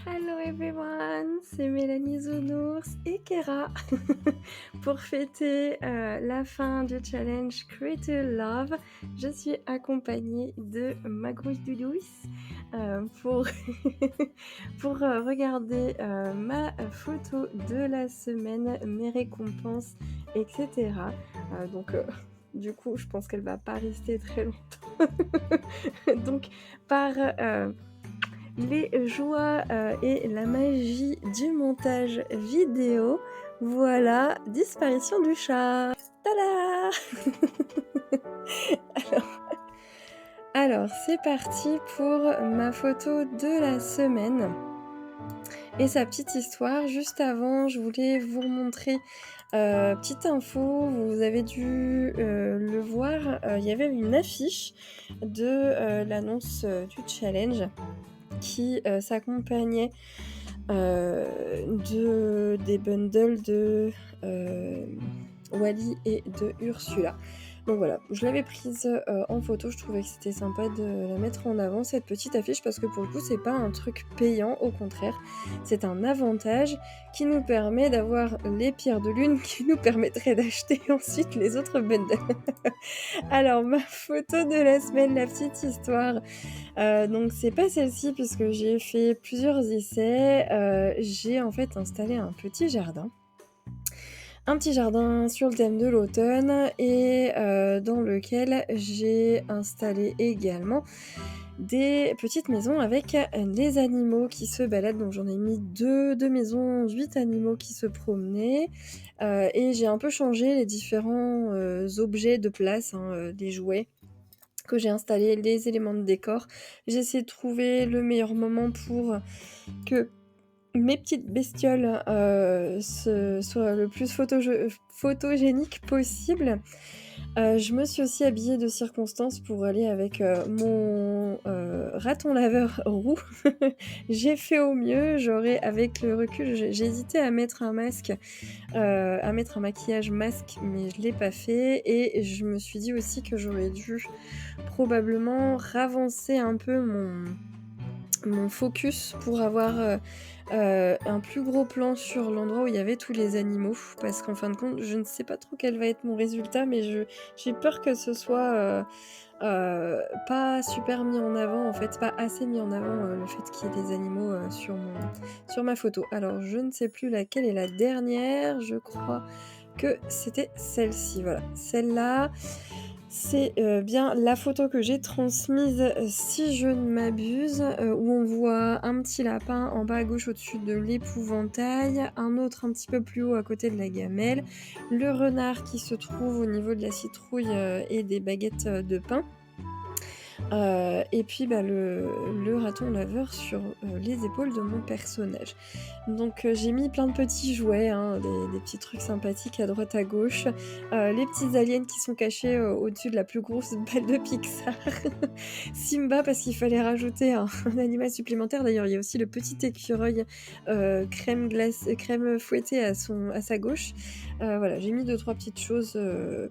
Hello everyone, c'est Mélanie Zounours et Kera pour fêter la fin du challenge Create a Love. Je suis accompagnée de Magrouille Doudouce pour, pour regarder ma photo de la semaine, mes récompenses, etc. Du coup, je pense qu'elle va pas rester très longtemps. Donc, par les joies, et la magie du montage vidéo, voilà, disparition du chat. Tada! Alors alors c'est parti pour ma photo de la semaine et sa petite histoire. Juste avant, je voulais vous montrer, petite info, vous avez dû, le voir, il y avait une affiche de, l'annonce, du challenge qui, s'accompagnait des bundles de Wally et de Ursula. Donc voilà, je l'avais prise en photo, je trouvais que c'était sympa de la mettre en avant, cette petite affiche, parce que pour le coup, c'est pas un truc payant, au contraire, c'est un avantage qui nous permet d'avoir les pierres de lune qui nous permettraient d'acheter ensuite les autres bundles. Alors, ma photo de la semaine, la petite histoire. Donc c'est pas celle-ci puisque j'ai fait plusieurs essais. J'ai en fait installé un petit jardin. Un petit jardin sur le thème de l'automne et dans lequel j'ai installé également des petites maisons avec des animaux qui se baladent. Donc j'en ai mis deux maisons, 8 animaux qui se promenaient. Et j'ai un peu changé les différents objets de place, des jouets que j'ai installés, les éléments de décor. J'ai essayé de trouver le meilleur moment pour que mes petites bestioles soient le plus photogéniques possible. Je me suis aussi habillée de circonstance pour aller avec mon raton laveur roux. J'ai fait au mieux, avec le recul, j'ai hésité à mettre un masque, à mettre un maquillage masque, mais je l'ai pas fait et je me suis dit aussi que j'aurais dû probablement ravancer un peu mon focus pour avoir, un plus gros plan sur l'endroit où il y avait tous les animaux. Parce qu'en fin de compte, je ne sais pas trop quel va être mon résultat, mais j'ai peur que ce soit, pas super mis en avant, en fait, pas assez mis en avant, le fait qu'il y ait des animaux, sur ma photo. Alors je ne sais plus laquelle est la dernière, je crois que c'était celle-ci, voilà. Celle-là, c'est, bien la photo que j'ai transmise, si je ne m'abuse, où on voit un petit lapin en bas à gauche au-dessus de l'épouvantail, un autre un petit peu plus haut à côté de la gamelle, le renard qui se trouve au niveau de la citrouille, et des baguettes, de pain. Et puis, bah, le raton laveur sur, les épaules de mon personnage. Donc, j'ai mis plein de petits jouets, des petits trucs sympathiques à droite à gauche, les petits aliens qui sont cachés, au-dessus de la plus grosse balle de Pixar. Simba parce qu'il fallait rajouter un animal supplémentaire. D'ailleurs, il y a aussi le petit écureuil, crème fouettée à sa gauche. Voilà, j'ai mis 2-3 petites choses,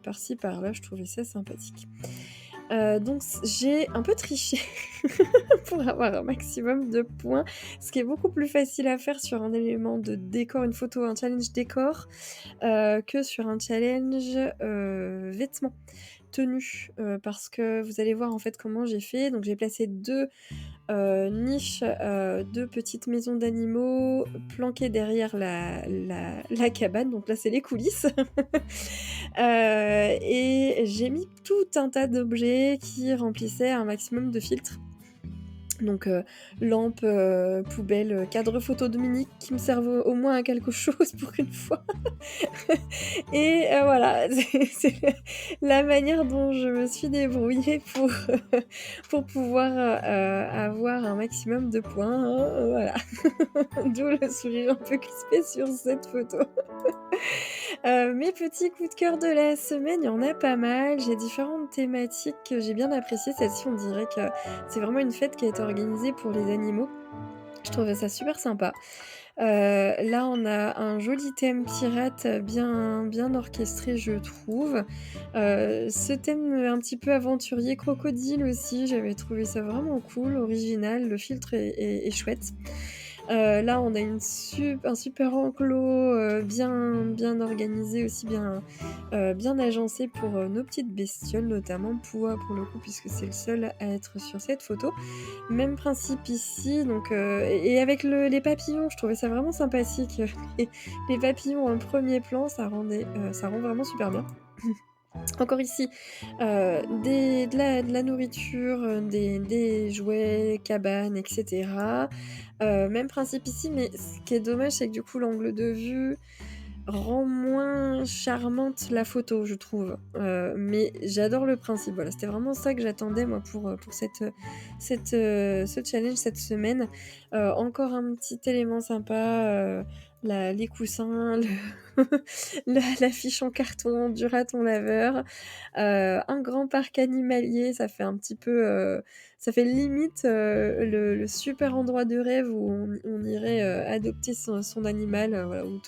par-ci par-là, je trouvais ça sympathique. Donc j'ai un peu triché pour avoir un maximum de points, ce qui est beaucoup plus facile à faire sur un élément de décor, une photo, un challenge décor, que sur un challenge, vêtements, tenues. Parce que vous allez voir en fait comment j'ai fait. Donc j'ai placé 2 niche, 2 petites maisons d'animaux planquées derrière la cabane, donc là, c'est les coulisses. Et j'ai mis tout un tas d'objets qui remplissaient un maximum de filtres. Donc lampe, poubelle, cadre photo de Dominique qui me servent au moins à quelque chose pour une fois. Et voilà, c'est la manière dont je me suis débrouillée pour pouvoir, avoir un maximum de points, voilà. D'où le sourire un peu crispé sur cette photo. Mes petits coups de cœur de la semaine, il y en a pas mal. J'ai différentes thématiques que j'ai bien appréciées. Celle-ci, on dirait que c'est vraiment une fête qui a été organisée pour les animaux. Je trouvais ça super sympa. Là, on a un joli thème pirate, bien orchestré, je trouve. Ce thème, un petit peu aventurier, crocodile aussi, j'avais trouvé ça vraiment cool, original, le filtre est chouette. Là, on a un super enclos, bien organisé aussi, bien agencé pour, nos petites bestioles, notamment Poua pour le coup, puisque c'est le seul à être sur cette photo. Même principe ici, donc et avec les papillons, je trouvais ça vraiment sympathique, les les papillons en premier plan, ça rend vraiment super bien. Encore ici, de la nourriture, des jouets, cabanes et cetera. Même principe ici, mais ce qui est dommage, c'est que du coup, l'angle de vue rend moins charmante la photo, je trouve. Mais j'adore le principe, voilà, c'était vraiment ça que j'attendais moi pour ce challenge cette semaine. Encore un petit élément sympa, la les coussins, le la fiche en carton du raton laveur, un grand parc animalier, ça fait limite, le super endroit de rêve où on irait, adopter son animal, voilà, où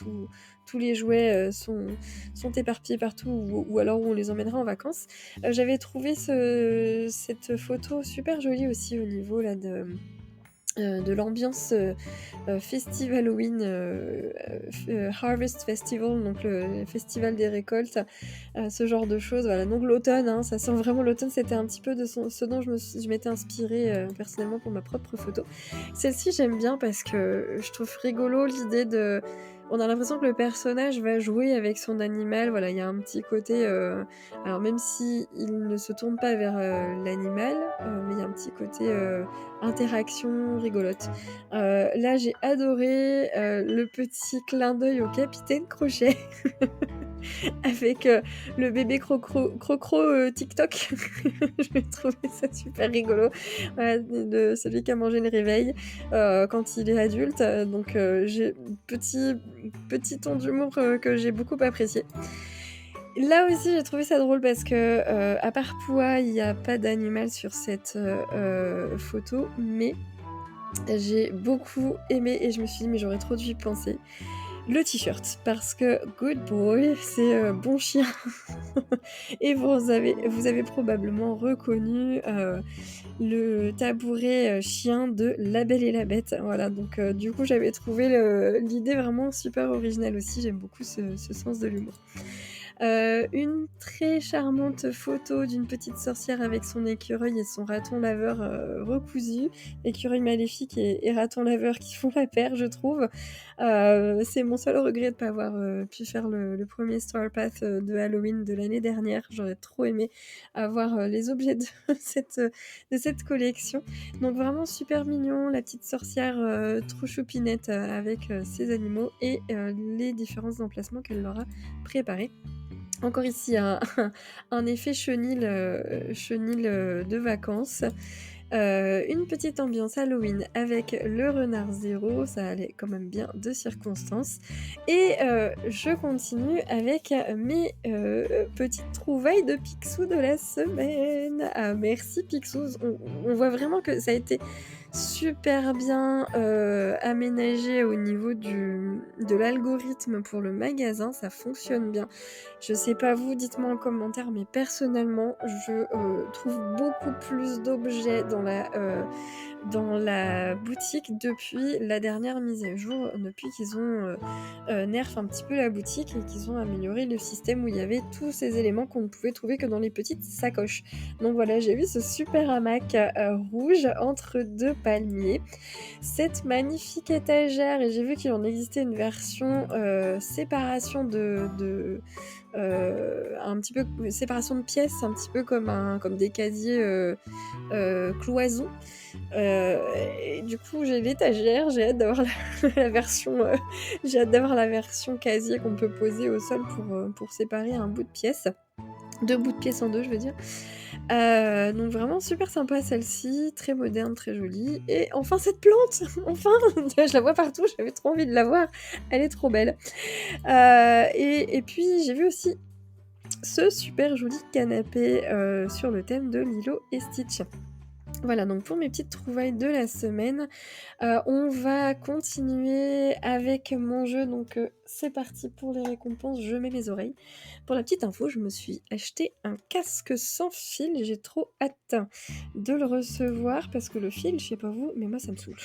tous les jouets, sont éparpillés partout ou alors où on les emmènerait en vacances. J'avais trouvé cette photo super jolie aussi au niveau là de l'ambiance, festive Halloween, Harvest Festival, donc le festival des récoltes, ce genre de choses. Voilà, donc l'automne, hein, ça sent vraiment l'automne, c'était un petit peu de ce dont je m'étais inspirée, personnellement pour ma propre photo. Celle-ci, j'aime bien parce que je trouve rigolo l'idée de on a l'impression que le personnage va jouer avec son animal. Voilà, il y a un petit côté, alors même si il ne se tourne pas vers, l'animal, mais il y a un petit côté, interaction rigolote. Là, j'ai adoré, le petit clin d'œil au Capitaine Crochet avec, le bébé crocro, TikTok. J'ai trouvé ça super rigolo. Voilà, de celui qui a mangé le réveil, quand il est adulte, donc j'ai petit ton d'humour, que j'ai beaucoup apprécié. Là aussi, j'ai trouvé ça drôle parce que, à part Pouah, il y a pas d'animal sur cette, photo, mais j'ai beaucoup aimé et je me suis dit: «Mais j'aurais trop dû y penser». Le t-shirt, parce que good boy, c'est, bon chien et vous avez probablement reconnu, le tabouret, chien de La Belle et la Bête. Voilà, donc du coup, j'avais trouvé l'idée vraiment super originale aussi. J'aime beaucoup ce sens de l'humour. Une très charmante photo d'une petite sorcière avec son écureuil et son raton laveur, recousu. Écureuil maléfique et raton laveur qui font la paire, je trouve. C'est mon seul regret de pas avoir, pu faire le 1er Star Path, de Halloween de l'année dernière. J'aurais trop aimé avoir, les objets de cette collection. Donc vraiment super mignon, la petite sorcière, trop choupinette, avec, ses animaux et les différents emplacements qu'elle leur a préparés. Encore ici un effet chenil, de vacances. Une petite ambiance Halloween avec le renard zéro, ça allait quand même bien de circonstance et je continue avec mes, petites trouvailles de Picsou de la semaine. Ah merci Picsou, on voit vraiment que ça a été super bien, aménagé au niveau de l'algorithme pour le magasin, ça fonctionne bien. Je sais pas vous, dites-moi en commentaire, mais personnellement, je, trouve beaucoup plus d'objets dans la boutique depuis la dernière mise à jour, depuis qu'ils ont, nerf un petit peu la boutique et qu'ils ont amélioré le système où il y avait tous ces éléments qu'on ne pouvait trouver que dans les petites sacoches. Donc voilà, j'ai vu ce super hamac, rouge entre 2 palmiers, cette magnifique étagère et j'ai vu qu'il en existait une version, séparation un petit peu séparation de pièces, un petit peu comme des casiers, cloisons. Heu et du coup, j'ai l'étagère, j'ai hâte d'avoir la la version, j'ai hâte d'avoir la version casier qu'on peut poser au sol pour séparer un bout de pièce. 2 bouts de pièce en 2, je veux dire. Donc vraiment super sympa celle-ci, très moderne, très jolie et enfin cette plante! Enfin! Je la vois partout, j'avais trop envie de la voir, elle est trop belle. Et puis j'ai vu aussi ce super joli canapé, sur le thème de Lilo et Stitch. Voilà, donc pour mes petites trouvailles de la semaine, on va continuer avec mon jeu, donc c'est parti pour les récompenses, je mets mes oreilles. Pour la petite info, je me suis acheté un casque sans fil, j'ai trop hâte de le recevoir parce que le fil, je sais pas vous, mais moi ça me saoule.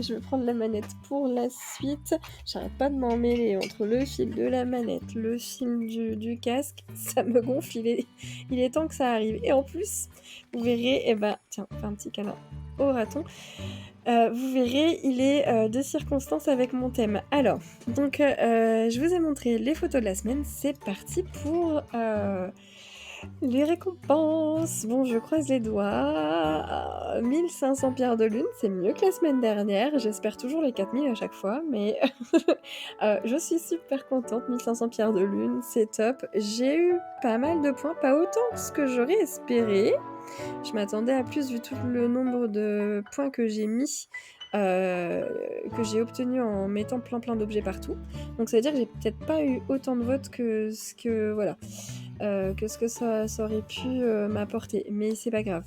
Je vais prendre la manette pour la suite, j'arrête pas de m'emmêler entre le fil de la manette, le fil du casque, ça me gonfle, il est temps que ça arrive. Et en plus, vous verrez, eh ben, tiens, on fait un petit câlin au raton. Vous verrez, il est de circonstance avec mon thème. Alors, donc, je vous ai montré les photos de la semaine. C'est parti pour les récompenses. Bon, je croise les doigts. 1500 pierres de lune, c'est mieux que la semaine dernière. J'espère toujours les 4000 à chaque fois, mais je suis super contente. 1500 pierres de lune, c'est top. J'ai eu pas mal de points, pas autant que ce que j'aurais espéré. Je m'attendais à plus vu tout le nombre de points que j'ai mis, que j'ai obtenu en mettant plein d'objets partout. Donc ça veut dire que j'ai peut-être pas eu autant de votes que ce que voilà, que ce que ça aurait pu m'apporter. Mais c'est pas grave.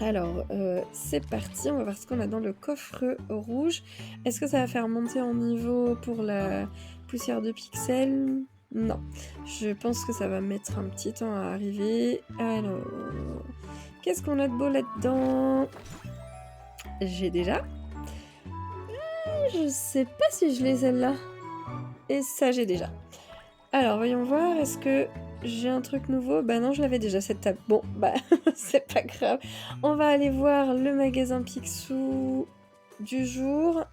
Alors, c'est parti, on va voir ce qu'on a dans le coffre rouge. Est-ce que ça va faire monter en niveau pour la poussière de pixels? Non. Je pense que ça va mettre un petit temps à arriver. Alors, qu'est-ce qu'on a de beau là-dedans? J'ai déjà. Je sais pas si je les ai là. Et ça, j'ai déjà. Alors, voyons voir, est-ce que j'ai un truc nouveau? Bah non, je l'avais déjà, cette table. Bon, bah, c'est pas grave. On va aller voir le magasin Picsou du jour.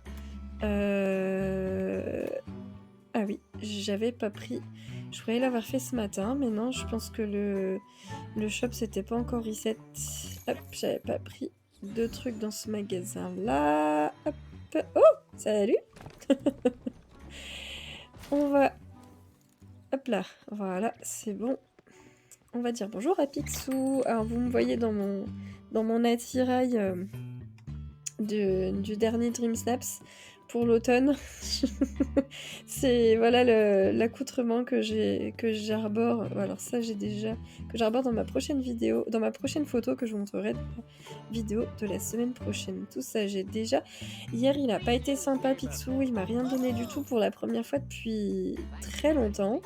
Ah oui, j'avais pas pris... Je croyais l'avoir fait ce matin, mais non, je pense que le shop, c'était pas encore reset. Hop, j'avais pas pris de trucs dans ce magasin-là. Hop. Oh, salut. On va... Hop là, voilà, c'est bon. On va dire bonjour à Picsou. Alors, vous me voyez dans mon attirail du dernier Dream Snaps pour l'automne. C'est voilà l'accoutrement que j'arbore. Alors ça j'ai déjà que j'arbore dans ma prochaine vidéo, dans ma prochaine photo que je vous montrerai dans la vidéo de la semaine prochaine. Tout ça j'ai déjà. Hier il a pas été sympa Picsou, il m'a rien donné du tout pour la première fois depuis très longtemps.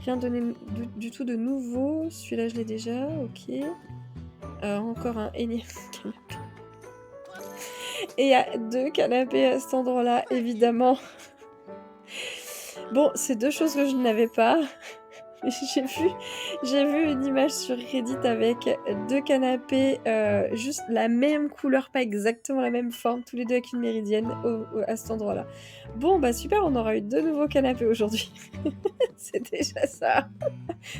Rien donné du tout de nouveau. Celui-là je l'ai déjà, ok. Encore un énième canapé. Et il y a 2 canapés à cet endroit-là, évidemment. Bon, c'est 2 choses que je n'avais pas. J'ai vu une image sur Reddit avec 2 canapés, juste la même couleur, pas exactement la même forme, tous les 2 avec une méridienne à cet endroit-là. Bon, bah super, on aura eu 2 nouveaux canapés aujourd'hui. C'est déjà ça.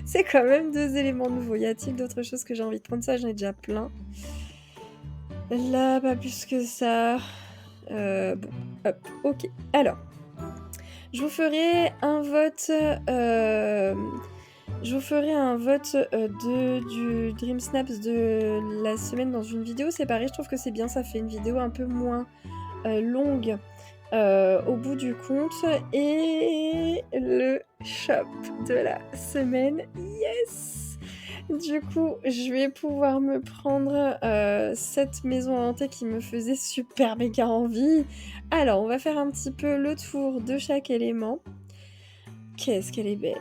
C'est quand même 2 éléments nouveaux. Y a-t-il d'autres choses que j'ai envie de prendre? Ça, j'en ai déjà plein. Là, pas plus que ça. Bon, hop, ok. Alors, je vous ferai un vote. Du Dream Snaps de la semaine dans une vidéo séparée. Je trouve que c'est bien, ça fait une vidéo un peu moins longue au bout du compte. Et le shop de la semaine, yes! Du coup, je vais pouvoir me prendre cette maison hantée qui me faisait super méga envie. Alors, on va faire un petit peu le tour de chaque élément. Qu'est-ce qu'elle est belle!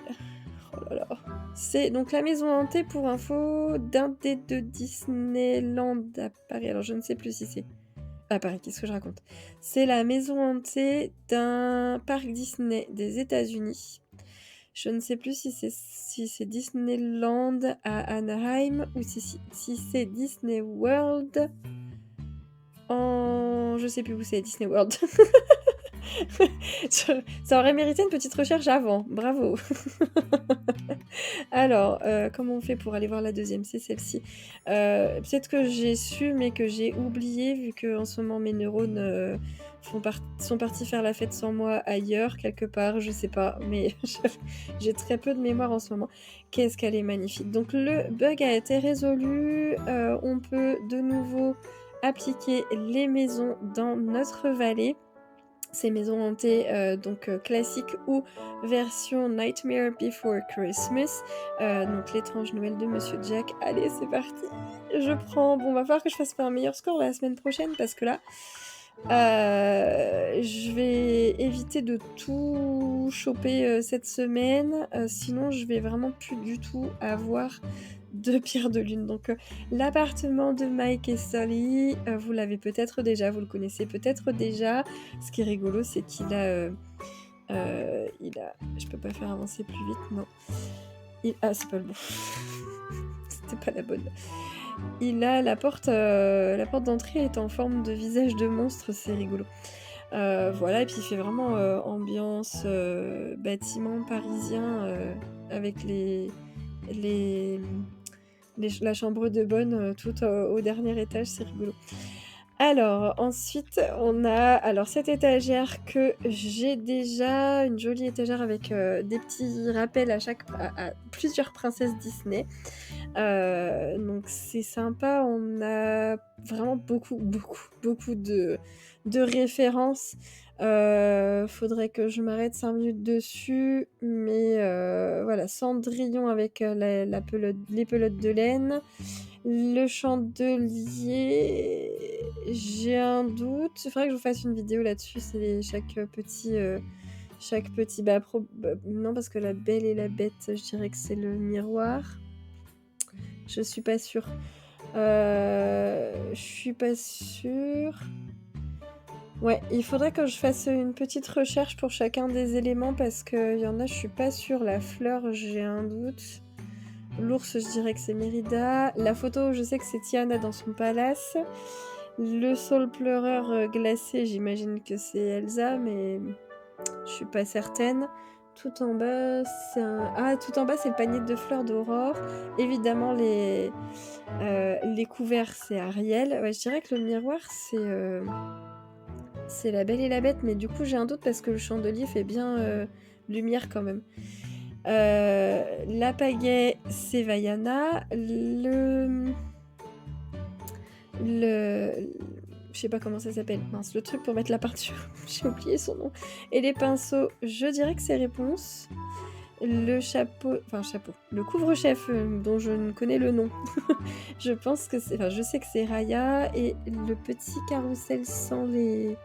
Oh là là. C'est donc la maison hantée, pour info, d'un des 2 Disneyland à Paris. Alors, je ne sais plus si c'est... Ah, Paris, qu'est-ce que je raconte? C'est la maison hantée d'un parc Disney des États-Unis. Je ne sais plus si c'est Disneyland à Anaheim ou si c'est Disney World en... Je sais plus où c'est Disney World. Ça aurait mérité une petite recherche avant. Bravo. Alors, comment on fait pour aller voir la deuxième? C'est celle-ci. Peut-être que j'ai su, mais que j'ai oublié, vu qu'en ce moment, mes neurones sont partis faire la fête sans moi ailleurs, quelque part, je sais pas, mais j'ai très peu de mémoire en ce moment. Qu'est-ce qu'elle est magnifique. Donc, le bug a été résolu. On peut de nouveau appliquer les maisons dans notre vallée. ces maisons hantées, donc classiques ou version Nightmare Before Christmas, donc l'étrange Noël de Monsieur Jack. Allez, c'est parti! Je prends bon, va falloir que je fasse un meilleur score la semaine prochaine parce que là, je vais éviter de tout choper, cette semaine, sinon je vais vraiment plus du tout avoir de pierre de lune. Donc, l'appartement de Mike et Sully, vous l'avez peut-être déjà, vous le connaissez peut-être déjà. Ce qui est rigolo, c'est qu'il a, il a je peux pas faire avancer plus vite, non. Ah, c'est pas le bon. C'était pas la bonne. Il a la porte d'entrée est en forme de visage de monstre, c'est rigolo. Voilà et puis il fait vraiment, ambiance, bâtiment parisien, avec les, la chambre de bonne, tout, au dernier étage, c'est rigolo. Alors ensuite, on a alors cette étagère que j'ai déjà, une jolie étagère avec, des petits rappels à plusieurs princesses Disney. Donc c'est sympa, on a vraiment beaucoup de références. Faudrait que je m'arrête 5 minutes dessus, mais voilà, Cendrillon avec, la pelote les pelotes de laine. Le chandelier, j'ai un doute. Il faudrait que je vous fasse une vidéo là-dessus, c'est chaque petit non parce que La Belle et la Bête, je dirais que c'est le miroir. Je suis pas sûre. Je suis pas sûre. Ouais, il faudrait que je fasse une petite recherche pour chacun des éléments parce qu'il y en a, je suis pas sûre. La fleur, j'ai un doute. L'ours, je dirais que c'est Mérida. La photo, je sais que c'est Tiana dans son palace. Le saule pleureur glacé, j'imagine que c'est Elsa, mais je suis pas certaine. Tout en bas, tout en bas, c'est le panier de fleurs d'Aurore. Évidemment, les couverts, c'est Ariel. Ouais, je dirais que le miroir, c'est La Belle et la Bête, mais du coup, j'ai un doute parce que le chandelier fait bien lumière quand même. La pagaie, c'est Vaiana. Je sais pas comment ça s'appelle. Mince, le truc pour mettre la peinture. J'ai oublié son nom. Et les pinceaux, je dirais que c'est Réponse. Le chapeau. Le couvre-chef dont je ne connais le nom. Je pense que c'est. Enfin, je sais que c'est Raya. Et le petit carrousel sans les.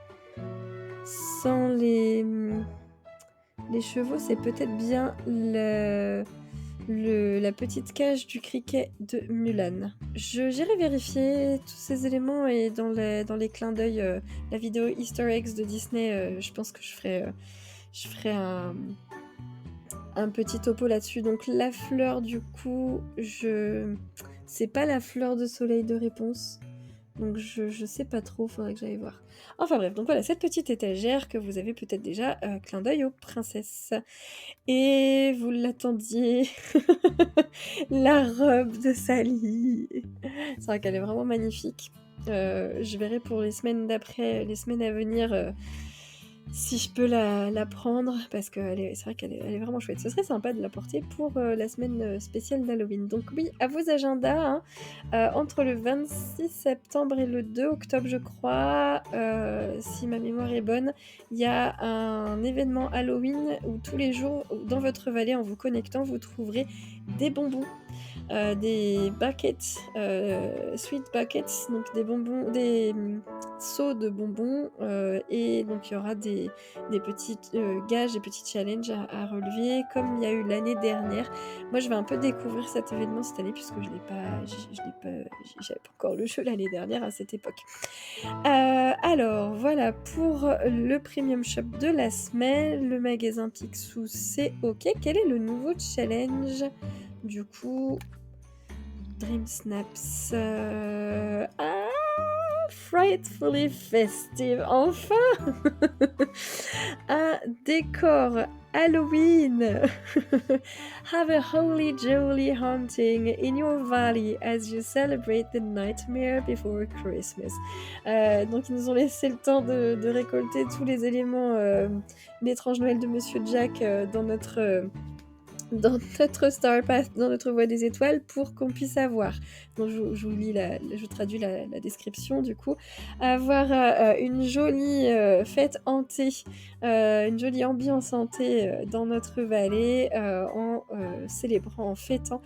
Les chevaux, c'est peut-être bien la petite cage du criquet de Mulan. J'irai vérifier tous ces éléments et dans les clins d'œil, la vidéo Easter eggs de Disney, je pense que je ferai un petit topo là-dessus. Donc la fleur, du coup, c'est pas la fleur de soleil de Réponse. Donc je sais pas trop, faudrait que j'aille voir. Enfin bref, donc voilà, cette petite étagère que vous avez peut-être déjà, clin d'œil aux princesses. Et vous l'attendiez, la robe de Sally. C'est vrai qu'elle est vraiment magnifique. Je verrai pour les semaines d'après, les semaines à venir, si je peux la prendre, parce que c'est vrai qu'elle est vraiment chouette. Ce serait sympa de la porter pour la semaine spéciale d'Halloween. Donc oui, à vos agendas, hein, entre le 26 septembre et le 2 octobre, je crois, si ma mémoire est bonne, il y a un événement Halloween où tous les jours, dans votre vallée, en vous connectant, vous trouverez des bonbons. Des buckets, sweet buckets, donc des bonbons, des seaux de bonbons, et donc il y aura des petits gages, des petits challenges à relever, comme il y a eu l'année dernière. Moi, je vais un peu découvrir cet événement cette année puisque j'avais pas encore le jeu l'année dernière à cette époque. Alors voilà pour le premium shop de la semaine, le magasin Picsou, c'est ok. Quel est le nouveau challenge du coup? Dream Snaps. Frightfully Festive. Enfin un décor Halloween. Have a holy jolly hunting in your valley as you celebrate the nightmare before Christmas. Donc ils nous ont laissé le temps de récolter tous les éléments l'étrange Noël de Monsieur Jack dans notre dans notre Star Path, dans notre voie des étoiles pour qu'on puisse avoir. Donc je vous lis je traduis la description du coup. Avoir, une jolie, fête hantée, une jolie ambiance hantée, dans notre vallée, en, célébrant, en fêtant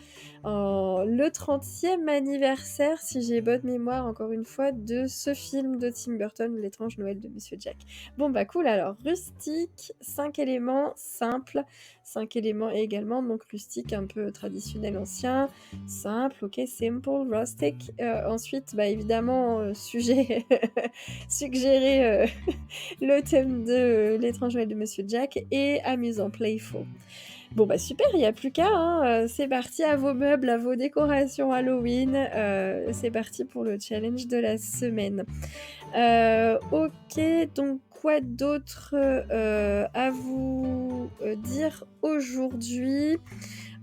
le 30e anniversaire, si j'ai bonne mémoire encore une fois, de ce film de Tim Burton, L'étrange Noël de Monsieur Jack. Bon bah cool alors, rustique, 5 éléments, simple, 5 éléments également, donc rustique, un peu traditionnel, ancien, simple, OK, simple, rustic. Ensuite, bah, évidemment, sujet suggéré, le thème de L'étrange Noël de Monsieur Jack et amusant, playful. Bon, bah, super, il y a plus qu'à, hein, c'est parti, à vos meubles, à vos décorations Halloween, c'est parti pour le challenge de la semaine. OK, donc quoi d'autre, à vous, dire aujourd'hui?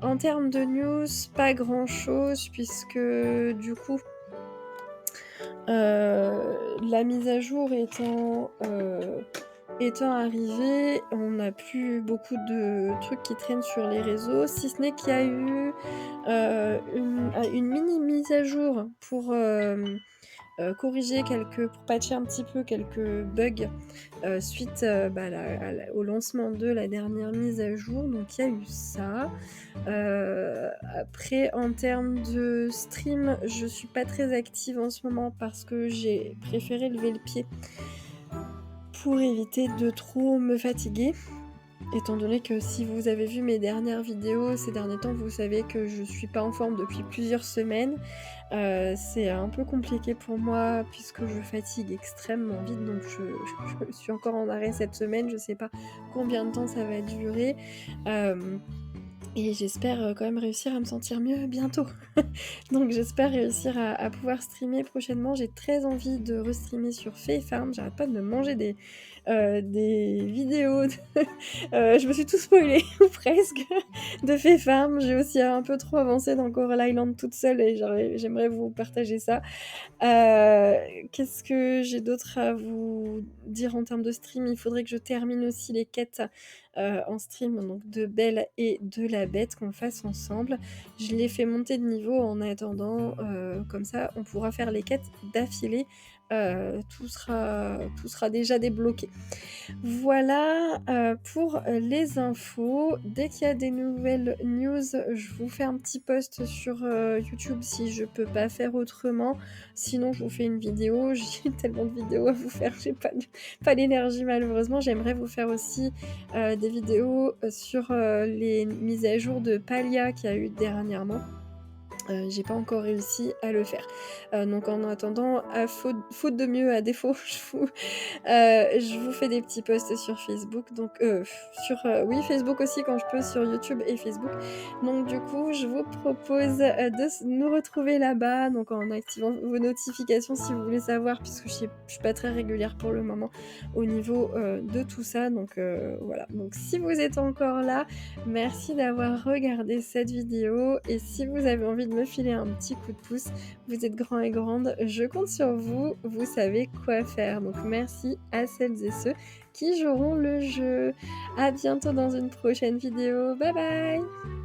En termes de news, pas grand-chose puisque du coup, la mise à jour étant arrivée, on n'a plus beaucoup de trucs qui traînent sur les réseaux, si ce n'est qu'il y a eu, une mini mise à jour pour, corriger pour patcher un petit peu quelques bugs, suite, bah, au lancement de la dernière mise à jour, donc il y a eu ça. Après en termes de stream, je suis pas très active en ce moment parce que j'ai préféré lever le pied pour éviter de trop me fatiguer. Étant donné que si vous avez vu mes dernières vidéos ces derniers temps, vous savez que je suis pas en forme depuis plusieurs semaines. C'est un peu compliqué pour moi puisque je fatigue extrêmement vite, donc je suis encore en arrêt cette semaine. Je sais pas combien de temps ça va durer, et j'espère, quand même réussir à me sentir mieux bientôt. Donc j'espère réussir à pouvoir streamer prochainement. J'ai très envie de restreamer sur Fae Farm. J'arrête pas de me manger des vidéos de je me suis tout spoilé ou presque de Fae Farm. J'ai aussi un peu trop avancé dans Coral Island toute seule et j'aimerais vous partager ça. Qu'est-ce que j'ai d'autre à vous dire en termes de stream? Il faudrait que je termine aussi les quêtes, en stream, donc de Belle et de la Bête, qu'on fasse ensemble. Je les fais monter de niveau en attendant, comme ça on pourra faire les quêtes d'affilée, tout sera déjà débloqué. Voilà, pour les infos. Dès qu'il y a des nouvelles news, je vous fais un petit post sur, YouTube si je peux pas faire autrement. Sinon, je vous fais une vidéo. J'ai tellement de vidéos à vous faire, j'ai pas l'énergie malheureusement. J'aimerais vous faire aussi, des vidéos, sur, les mises à jour de Palia qu'il y a eu dernièrement. J'ai pas encore réussi à le faire. Donc en attendant, à faute de mieux, à défaut, je vous fais des petits posts sur Facebook, donc oui, Facebook aussi quand je peux, sur YouTube et Facebook. Donc du coup, je vous propose, nous retrouver là-bas, donc en activant vos notifications si vous voulez savoir, puisque je suis pas très régulière pour le moment au niveau, de tout ça. Donc voilà. Donc si vous êtes encore là, merci d'avoir regardé cette vidéo et si vous avez envie de me filer un petit coup de pouce, vous êtes grands et grandes, je compte sur vous, vous savez quoi faire. Donc merci à celles et ceux qui joueront le jeu. À bientôt dans une prochaine vidéo. Bye bye!